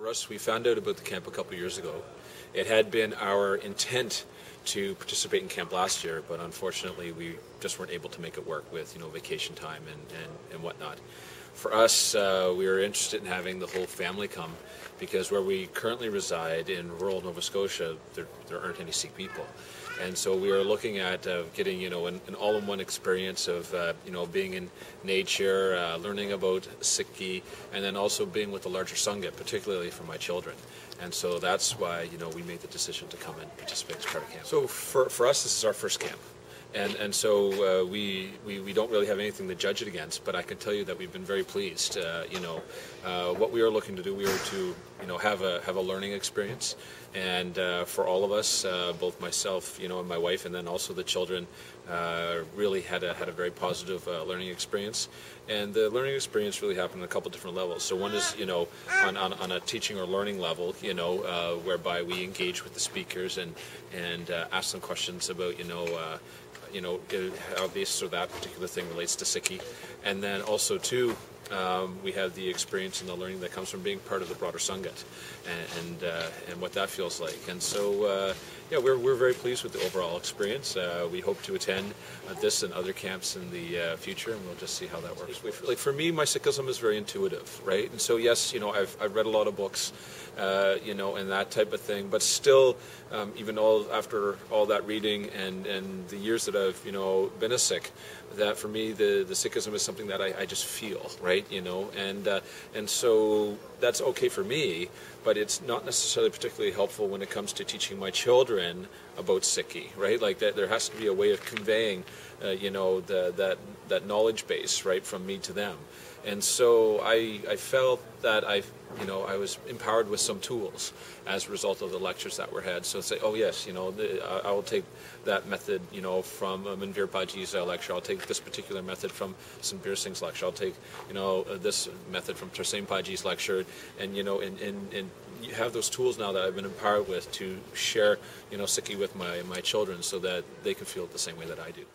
For us, we found out about the camp a couple of years ago. It had been our intent to participate in camp last year, but unfortunately we just weren't able to make it work with vacation time and whatnot. For us, we were interested in having the whole family come because where we currently reside in rural Nova Scotia, there aren't any Sikh people. And so we are looking at getting an all-in-one experience of being in nature, learning about Sikhi, and then also being with the larger Sangha, particularly for my children. And so that's why we made the decision to come and participate as part of camp. So for us, this is our first camp. And so we don't really have anything to judge it against, but I can tell you that we've been very pleased. What we are looking to do, we are to have a learning experience, and for all of us, both myself, and my wife, and then also the children, really had a very positive learning experience. And the learning experience really happened on a couple different levels. So one is on a teaching or learning level, whereby we engage with the speakers and ask them questions about how this or that particular thing relates to Sikhi. And then also too, we have the experience and the learning that comes from being part of the broader Sangha and what that feels like. And so we're very pleased with the overall experience. We hope to attend this and other camps in the future, and we'll just see how that works. Like for me, my Sikhism is very intuitive, right? And so yes, I've read a lot of books, and that type of thing, but still, even after all that reading and the years that I've been a Sikh, that for me the Sikhism is something that I just feel, right? And so that's okay for me, but it's not necessarily particularly helpful when it comes to teaching my children about Sikhi, right? Like that, there has to be a way of conveying, that knowledge base, right, from me to them. And so I felt that I was empowered with some tools as a result of the lectures that were had. So say, oh yes, I will take that method, from Manveer Paji's lecture. I'll take this particular method from Sanbir Singh's lecture. I'll take, this method from Tersain Paji's lecture, and and you have those tools now that I've been empowered with to share, Sikhi with my children so that they can feel it the same way that I do.